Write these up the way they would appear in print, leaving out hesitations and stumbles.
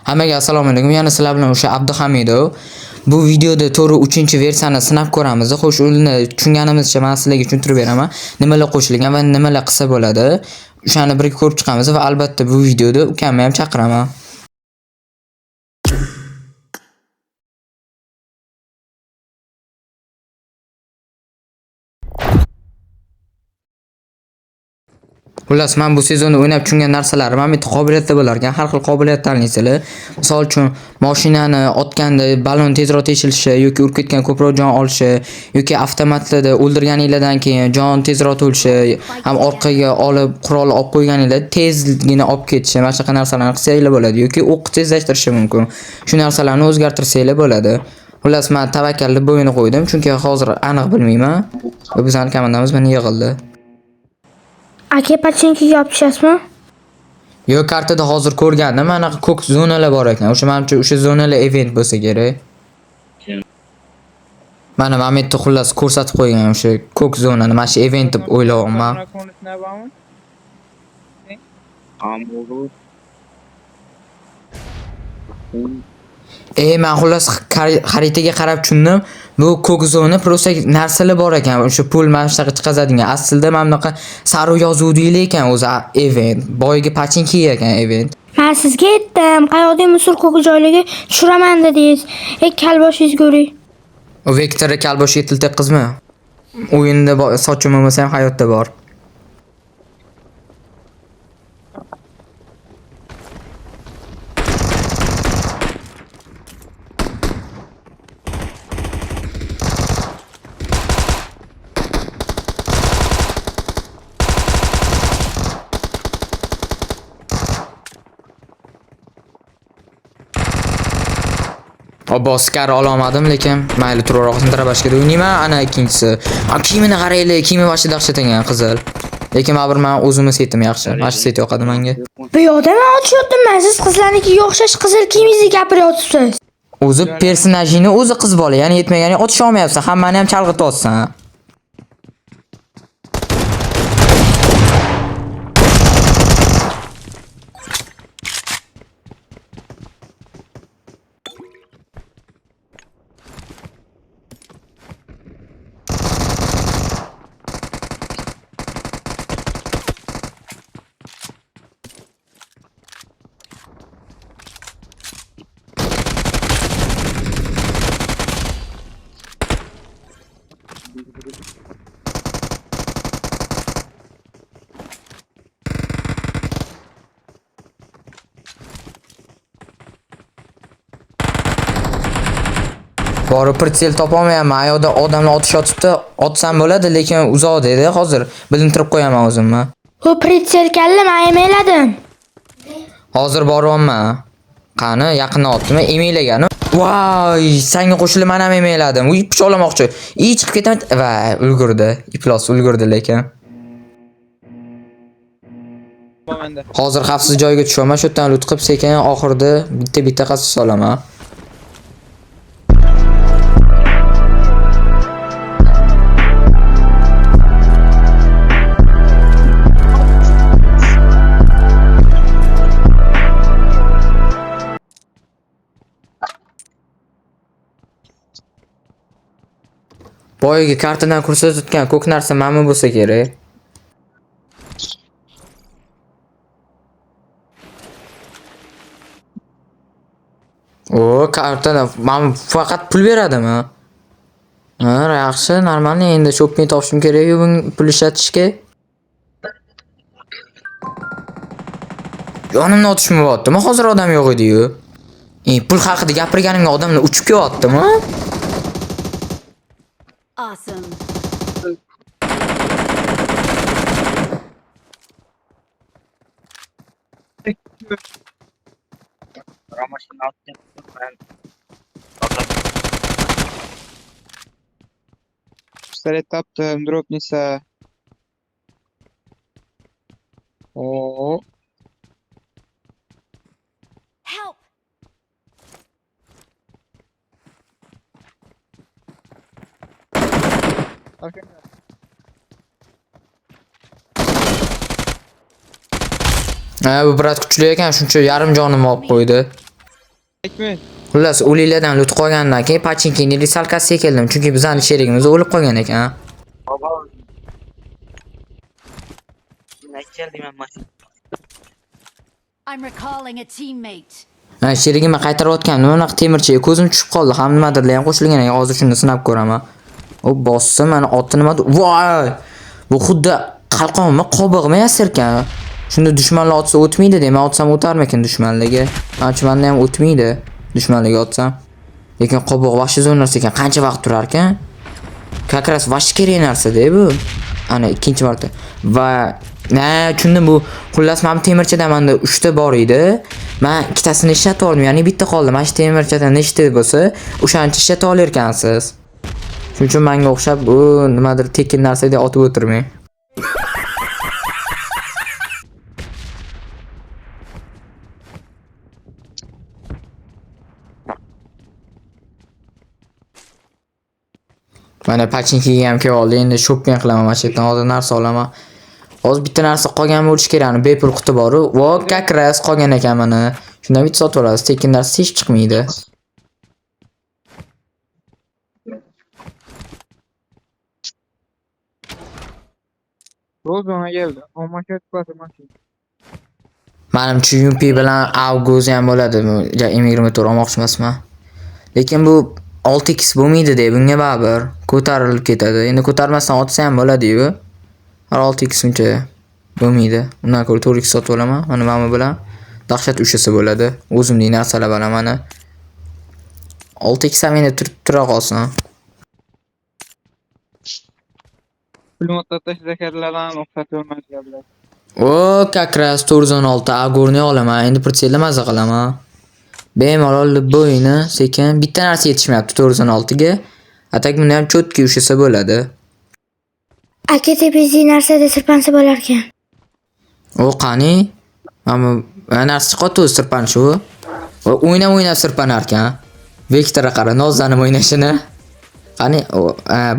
Hammaga assalomu alaykum. Yana sizlar bilan o'sha Abduhamidov. Bu videoda to'g'ri 3-versiyani sinab ko'ramiz. Xo'sh, uni tushunganimizcha men sizlarga tushuntirib beraman. Nimalar qo'shilgan va nimalar qilsa bo'ladi. O'shani birga ko'rib chiqamiz va albatta bu videoda ukamni ham chaqiraman. Xullas, men bu sezonda o'ynab tushungan narsalarim ham bitta qobiliyatda bo'lar ekan. Har xil qobiliyat tanlaysizlar. Misol uchun, mashinani otganda balon tezroq teshilishi yoki urib ketgan ko'proq jon olishi yoki avtomatlarda o'ldirganinglardan keyin jon tezroq to'lishi, ham orqaga olib qurol olib qo'yganinglar tezgina olib ketishi, mana shunaqa narsalarni qilsanglar bo'ladi yoki o'q tezlashtirishi mumkin. Shu narsalarni o'zgartirsanglar bo'ladi. Xullas, men tavakkal deb bo'yini qo'ydim, chunki hozir aniq bilmayman. Bizning komandamiz meni yig'ildi. Aka pachinkiga yopishasizmi? Yo'q, kartada hozir ko'rgandim, mana ko'k zonalar bor ekan. O'sha menimcha o'sha zonalar event bo'lsa kerak. Mana Mametda xullas ko'rsatib qo'ygan o'sha ko'k zonani, mana shu event deb o'ylayapman. Men xullas xaritaga qarab tushundim. Bu ko'k zona prosta narsalar bor ekan. O'sha pul mana shunaqa chiqazadigan. Aslida mana bunaqa sariq yozuv deyil ekan o'zi event. Boyagi pachinki ekan event. Men sizga aytdim, qayoqda musul ko'k joylarga tushiraman dedingiz. Kalboshingiz ko'ring. O Vektor kalboshiga til teqqizmi? O'yinda sochim bo'lmasa ham hayotda bor. Oskar olamadim, lekin mayli turarroq tarabashga o'ynayman. Ana ikkinchisi. Kiyimini qaraylik, kiyimi boshi dahshat ekan qizil. Lekin baribir men o'zimni setim yaxshi. Mana shu set yoqadi menga. Bu yoqda men ochiyaptim, siz qizlarnikiga o'xshash qizil kiyimingizni gapiryapsiz. O'zi personajini o'zi qiz bola, ya'ni yetmagani otisha olmayapsan, hammani ham chalg'ityapsan. Borib pritsel topolmayapman. Ayoqda odamlar otish otibdi. Otsam bo'ladi, lekin uzoq dedi. Hozir bilintirib qo'yaman o'zimni. Bu pritsel kalla men emeladim. Hozir boryapman. Qani, yaqindan otdimi? Emelagan. Voy, senga qo'shilib men ham emeladim. U ip pichoqlamoqchi. Chiqib ketaman va ulgurdi. Iplos ulgurdi lekin. Hozir xavfsiz joyga tushaman. Shu yerdan lut qilib sekin oxirida bitta qasos solaman. Boyagi kartadan ko'rsatayotgan ko'k narsa mana bo'lsa kerak. Kartadan men faqat pul beradimi? Yaxshi, normalni endi shopping topishim kerak-ku pul ishlatishga. Yonimdan otishmi bo'lyaptimi? Hozir odam yo'q edi-yu. Pul haqida gapirganimga odamlar uchib kelyaptimi? Awesome. Pistolet tapdım, dropnisa. Oo. Help! Bu brat kuchli ekan, shuncha yarim jonimni olib qo'ydi. Aytmi? Xullas, o'liklardan lut qolgandan keyin Pachinkining risalkasiga keldim, chunki bizning sherigimiz o'lib qolgan ekan. I'm recalling a teammate. Ha, sherigimni qaytarayotgandim, unaqa temirchiga ko'zim tushib qoldi. Ham nimadirlar ham qo'shilgan ekan. Hozir shuni sinab ko'raman. O bossa mana otni nima? Voy! Bu xuddi qalqonmi, qobig'mi yasirkan? Shunda dushmanlar otsa o'tmaydi deyman, otsam o'tarmikin dushmanlarga. Manchi menda ham o'tmaydi dushmanlarga otsam. Lekin qobiq vahshiy zo'r narsa ekan, qancha vaqt turar ekan? Как раз vahshiy kerak narsa-da bu. Ana ikkinchi marta. Va tushundim bu. Xullas men temirchida menda 3 ta bor edi. Men ikkitasini ishlatib oldim, ya'ni bitta qoldi. Mana shu temirchidan nechta bo'lsa, o'shancha ishlatib olar ekansiz. Shuning uchun menga o'xshab bu nimadir tekin narsa deb otib o'tirmang. Mana Pachinkiga ham kelib oldi. Endi shopping qilaman mana shu yerdan. Hozir narsa olaman. Hozir bitta narsa qolgan bo'lish kerak. Bepul quti bor-ku. Vo, как раз qolgan ekan mana. Shundan bitta sotib olasiz. Tekin narsa hech chiqmaydi. Rozona geldi. Ama kötü batı mashina. Menimcha Yumpi bilan Avgoz ham bo'ladi. Ja, M24 olmoqchi emasman. Lekin bu 6x bo'lmaydi deb bunga baribir ko'tarilib ketadi. Endi ko'tarmasdan otsa ham bo'ladi-yu. 6x uncha bo'lmaydi. Undan ko'ra 4x sotib olaman. Mana bilan dahshat ushasi bo'ladi. O'zimning narsalar bilan mana 6x ham endi tura qolsin. Kulmotda zakarlardan o'xshatib geldi. O, как раз 416 Agorni olaman. Endi pritsella maza qilaman. Bemalol bo'yini sekin bitta narsa yetishmayapti 416 ga. Atak bunda ham cho'tki ushasa bo'ladi. Aka tepesi narsada sirpansa bo'lar ekan. O qani? Mana narsa chiqadi sirpan shu. O'ynab sirpanar ekan. Vektorga qara, nozlanib o'ynashini. Qani,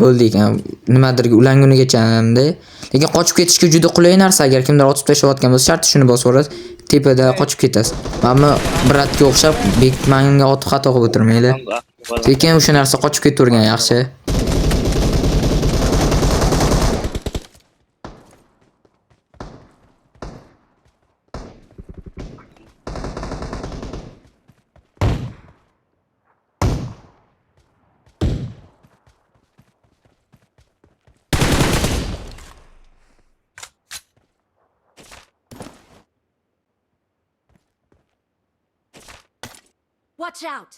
bo'ldi ekan. Nimadirga ulangunigacha hamda. Lekin qochib ketishga juda qulay narsa. Agar kimdir otib tashlayotgan bo'lsa, shart shuni bosib o'rasiz, tepada qochib ketasiz. Mana Bratga o'xshab Bekmanga otib xato qilib o'tirmaylar. Lekin o'sha narsa qochib ketavergan yaxshi. Watch out!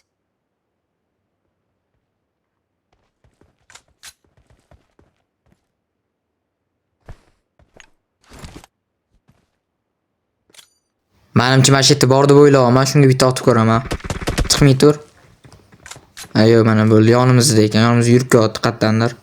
Menimcha mana shu yerda bor deb o'ylayapman. Shunga bitta otib ko'raman. Chiqmay tur. Ayo, mana bo'ldi. Yonimizda ekan. Yonimizga yurib kelyapti qattandir.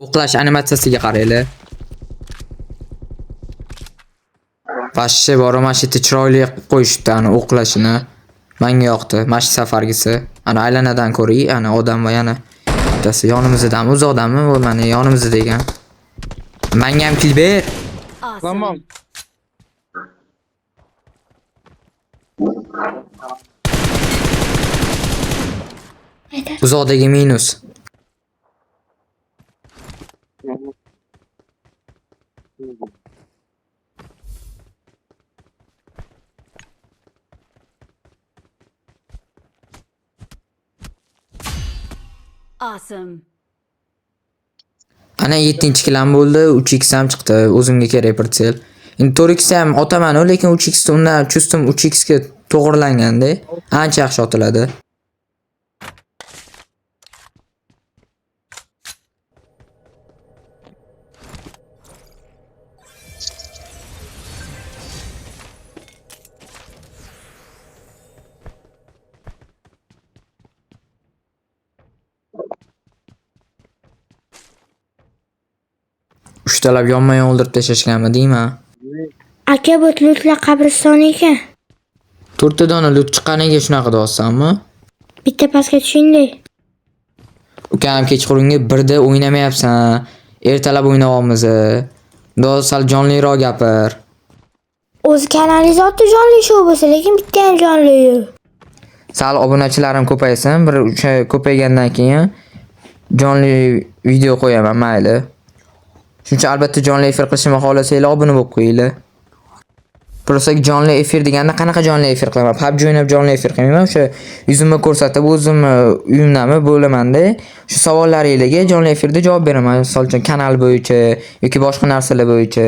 O'qlash animatsiyasiga qaranglar. Vashshi bor, mana shu yerda chiroyli qilib qo'yishdi ani o'qlashini. Menga yoqdi. Mana shu safargisi. Ana aylanadan ko'ring, ana odam va yana bittasi yonimizdami, uzoqdami? Bu mana yonimizda degan. Menga ham kill ber. Tamam. Uzoqdagi minus. Awesome. Ana 7-kilam bo'ldi, 3x ham chiqdi. O'zimga kerak pritsel. Endi 4x ham otaman, lekin 3x undan chustim 3x ga to'g'rilanganda ancha yaxshi otiladi. Uchtalab yonma-yon o'ldirib tashlashganmi deyman. Aka bu lutlar qabristoni ekan. 4 dona loot chiqqaniga shunaqa deyapsanmi? Bitta pastga tushinglar. Ukam kechqurungi 1da o'ynamayapsan. Ertalab o'ynayapmiz. Do'st sal jonliroq gapir. O'zi kanalingiz otda jonli show bo'lsa, lekin bitta ham jonli yo'q. Sal obunachilarim ko'paysin, bir o'sha ko'paygandan keyin jonli video qo'yaman, mayli. Shuncha albatta jonli efir qilishimni xohlasanglar obuna bo'lib qo'yinglar. Prosta jonli efir deganda qanaqa jonli efir qilaman? PUBG o'ynab jonli efir qilmayman. O'sha yuzimni ko'rsatib, o'zimni uyimdami bo'lamanda, shu savollaringizga jonli efirda javob beraman. Misol uchun kanal bo'yicha yoki boshqa narsalar bo'yicha.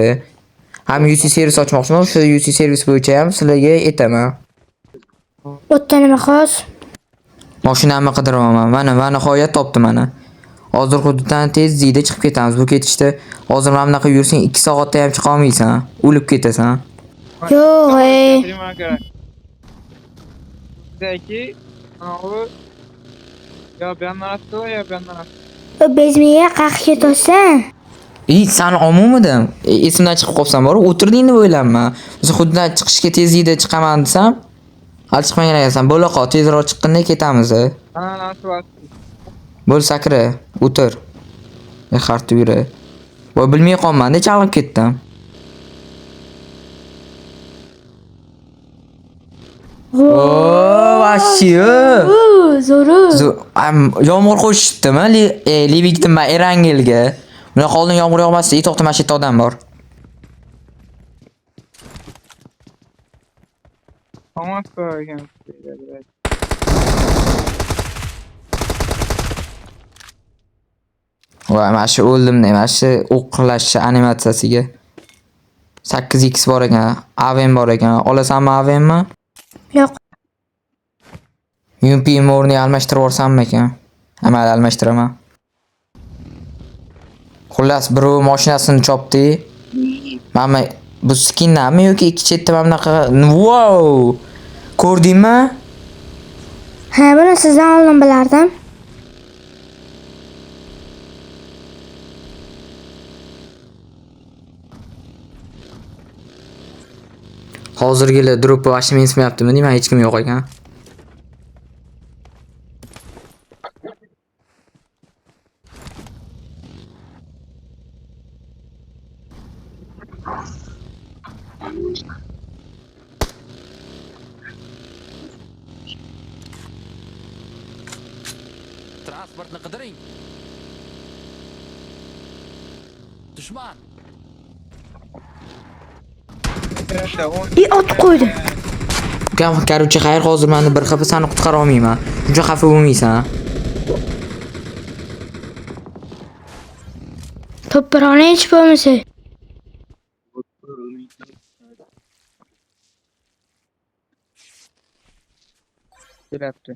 Ham UC servis ochmoqchiman, o'sha UC servis bo'yicha ham sizlarga aytaman. O'tda nima xos? Mashinamni qidiryapman. Va nihoyat topdim mana. Hozir hududdan tez ziyda chiqib ketamiz. Bu ketishda hozir mana bunaqa yursang 2 soatda ham chiqa olmaysan. O'lib ketasan. Yo'q, Nima kerak? Bizdagi anavi yo bu yoqdan rostmi, yo bu yoqdan rostmi? bezmiga qaq ketasan. Sen omumidim. Esimdan chiqib qolsam borib o'tirding deb o'ylanma. Biz hududdan chiqishga tezlikda chiqaman desam, hali chiqmagan ekansan. Bo'la qol, tezroq chiqqanda ketamiz. Nasib Bo'l sakra, o'tir. Xartib yura. Voy bilmay qolmanda chalg'ib ketdim. Vashyo. Zo'ru. Yomg'ir qo'shibdimi? Livikdim men Erangelga. Bunaqa oldin yomg'ir yog'masdi, to'xta, mana shu yerda odam bor. Hamas ekan. Voy, mana shu o'ldim-da, mana shu o'qlash animatsiyasiga 8x bor ekan, AVM bor ekan. Olasanmi AVMmi? Yo'q. UMP o'rni almashtirib yuborsammi ekan? Amal almashtiraman. Xullas, birov mashinasini chopdi. Mana bu skinnami yoki ikki chetda mana bunaqa. Wow! Ko'rdingmi? Ha, buni sizdan oldin bilardim. Hozirgilar drop vashim yetmayaptimi deyman, hech kim yo'q ekan. Transportni qidiring. Dushman. Ot qo'ydi. Ukam, korоче, xayr, hozir meni bir xafa seni qutqara olmayman. Shuncha xafa bo'lmaysan. To'pirona hech bo'lmasa. Kelapti.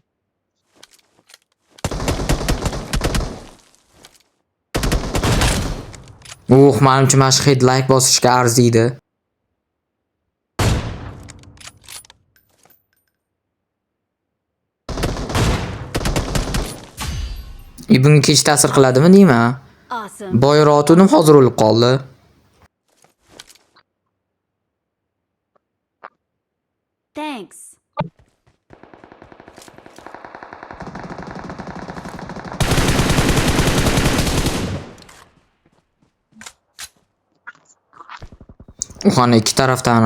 Menimcha mana shu hit like bosishga arziydi. Bunga kech ta'sir qiladimi deyman? Awesome. Boyroq o'tdim, hozir o'lib qoldi. Thanks. Uxani ikki tarafdan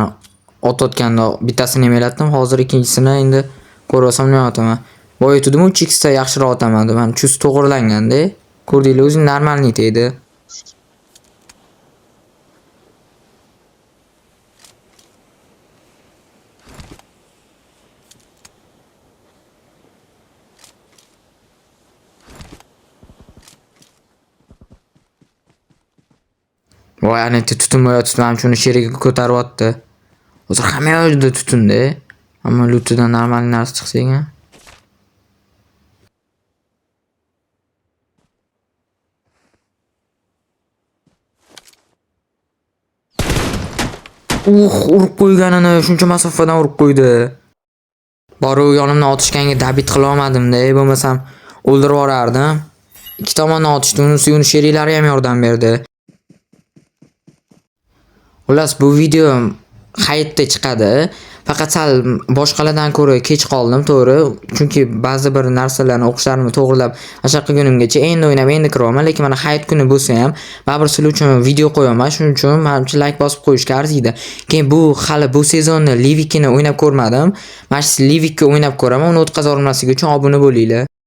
otayotganda bittasini emelatdim, hozir ikkinchisini endi ko'rasam nima otaman. Boy o'tdim, 3x ta yaxshiroq otaman deb. Mana chus to'g'rilanganda, ko'rdinglar, o'zing normalniy deydi. Voy, ana tutunmayotdi, men shuni sheriga ko'taryapti. Hozir hamma yoqda tutunda. Ammo lutidan normal narsa chiqsa-ga. Urib qo'yganini shuncha masofadan urib qo'ydi. Borib yonimdan otishganga dabit qila olmadim-da, bo'lmasam o'ldirib yuborardim. Ikki tomondan otishdi, uni sheriklari ham yordam berdi. Xullas, bu video hayitda chiqadi. Faqat sal boshqalardan ko'ra kech qoldim, to'g'ri. Chunki ba'zi bir narsalarni o'qishlarimni to'g'rilab ashaq qilgunimgacha endi o'ynab, endi kiraman, lekin mana hayit kuni bo'lsa ham baribir sizlar uchun video qo'yaman. Shuning uchun menimcha like bosib qo'yishga arziydi. Keyin bu hali bu sezonni Livikini o'ynab ko'rmadim. Mana shu Livikni o'ynab ko'raman, uni o'tkazib olmasligi uchun obuna bo'linglar.